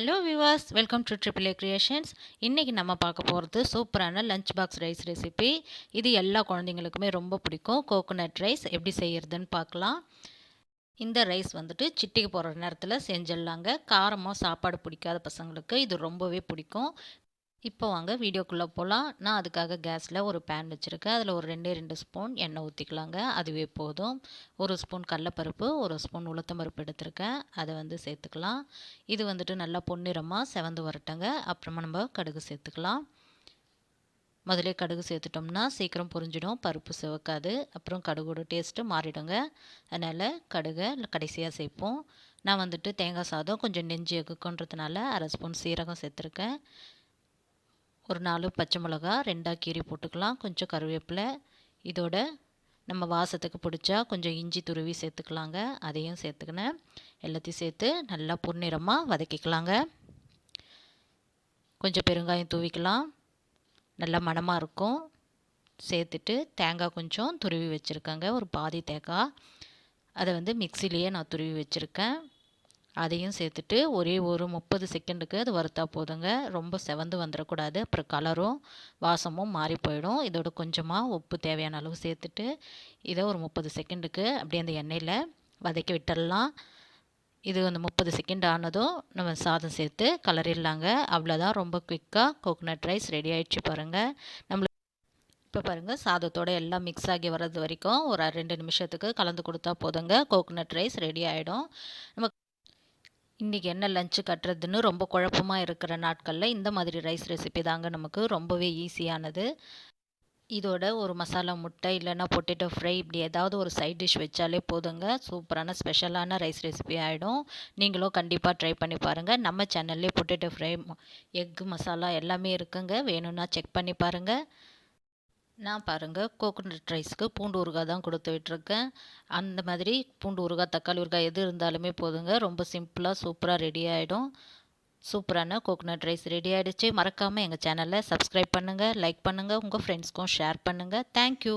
Hello viewers, welcome to AAA creations. இன்றைக்கி நம்ம பார்க்க போகிறது சூப்பரான லஞ்ச் பாக்ஸ் ரைஸ் ரெசிபி. இது எல்லா குழந்தைங்களுக்குமே ரொம்ப பிடிக்கும். கோகோனட் ரைஸ் எப்படி செய்கிறதுன்னு பார்க்கலாம். இந்த ரைஸ் வந்துட்டு சிட்டிக்கு போகிற நேரத்தில் செஞ்சிடலாங்க. காரமாக சாப்பாடு பிடிக்காத பசங்களுக்கு இது ரொம்பவே பிடிக்கும். இப்போ வாங்க வீடியோக்குள்ளே போகலாம். நான் அதுக்காக கேஸில் ஒரு பேன் வச்சுருக்கேன். அதில் ஒரு 2 ஸ்பூன் எண்ணெய் ஊற்றிக்கலாங்க. அதுவே போதும். 1 ஸ்பூன் கடலைப்பருப்பு, 1 ஸ்பூன் உளுத்தம்பருப்பு எடுத்திருக்கேன். அதை சேர்த்துக்கலாம். இது வந்துட்டு நல்லா பொன்னிறமாக செவந்து வரட்டுங்க. அப்புறமா நம்ம கடுகு சேர்த்துக்கலாம். முதலே கடுகு சேர்த்துட்டோம்னா சீக்கிரம் பொரிஞ்சிடும், பருப்பு சிவக்காது. அப்புறம் கடுகோட டேஸ்ட்டு மாறிடுங்க. அதனால் கடுகை கடைசியாக சேர்ப்போம். நான் வந்துட்டு தேங்காய் சாதம் கொஞ்சம் நெஞ்சு எகுக்குன்றதுனால 1/2 ஸ்பூன் சீரகம் சேர்த்துருக்கேன். ஒரு 4 பச்சை மிளகா 2ஆக கீறி போட்டுக்கலாம். கொஞ்சம் கருவேப்பிலை, இதோட நம்ம வாசத்துக்கு பிடிச்சா கொஞ்சம் இஞ்சி துருவி சேர்த்துக்கலாங்க. அதையும் சேர்த்துக்கினேன். எல்லாத்தையும் சேர்த்து நல்லா பொன்னிறமாக வதக்கிக்கலாங்க. கொஞ்சம் பெருங்காயம் தூவிக்கலாம், நல்லா மணமாக இருக்கும். சேர்த்துட்டு தேங்காய் கொஞ்சம் துருவி வச்சுருக்கேங்க, ஒரு பாதி தேங்காய். அதை மிக்சிலேயே நான் துருவி வச்சுருக்கேன். அதையும் சேர்த்துட்டு ஒரே ஒரு 30 செகண்டுக்கு அது வறுத்தா போதுங்க. ரொம்ப செவந்து வந்துடக்கூடாது, அப்புறம் கலரும் வாசமும் மாறி போயிடும். இதோட கொஞ்சமாக உப்பு தேவையான அளவு சேர்த்துட்டு இதை ஒரு 30 செகண்டுக்கு அப்படியே அந்த எண்ணெயில் வதக்கி விட்டுடலாம். இது 30 செகண்ட் ஆனதும் நம்ம சாதம் சேர்த்து கலரிடலாங்க. அவ்வளோதான், ரொம்ப குயிக்காக கோகோனட் ரைஸ் ரெடி ஆகிடுச்சு பாருங்கள். நம்மளுக்கு இப்போ பாருங்கள், சாதத்தோடு எல்லாம் மிக்ஸ் ஆகி வர்றது வரைக்கும் ஒரு 2 நிமிஷத்துக்கு கலந்து கொடுத்தா போதுங்க. கோகோனட் ரைஸ் ரெடி ஆகிடும். நம்ம இன்றைக்கி என்ன லஞ்சு கட்டுறதுன்னு ரொம்ப குழப்பமாக இருக்கிற நாட்களில் இந்த மாதிரி ரைஸ் ரெசிபி தாங்க நமக்கு ரொம்பவே ஈஸியானது. இதோட ஒரு மசாலா முட்டை இல்லைன்னா பொட்டேட்டோ ஃப்ரை இப்படி ஏதாவது ஒரு சைட் டிஷ் வச்சாலே போதுங்க. சூப்பரான ஸ்பெஷலான ரைஸ் ரெசிபி ஆகிடும். நீங்களும் கண்டிப்பாக ட்ரை பண்ணி பாருங்கள். நம்ம சேனல்லே பொட்டேட்டோ ஃப்ரை, எக் மசாலா எல்லாமே இருக்குங்க. வேணும்னா செக் பண்ணி பாருங்கள். நான் பாருங்கள், கோகோனட் ரைஸ்க்கு பூண்டு ஊறுகாய் தான் கொடுத்து விட்டுருக்கேன். அந்த மாதிரி பூண்டு ஊறுகாய், தக்காளி ஊறுகாய் எது இருந்தாலுமே போதுங்க. ரொம்ப சிம்பிளாக சூப்பராக ரெடி ஆகிடும். சூப்பரான கோகோனட் ரைஸ் ரெடி ஆகிடுச்சு. மறக்காமல் எங்கள் சேனலை சப்ஸ்கிரைப் பண்ணுங்கள், லைக் பண்ணுங்கள், உங்கள் ஃப்ரெண்ட்ஸ்க்கும் ஷேர் பண்ணுங்கள். தேங்க்யூ.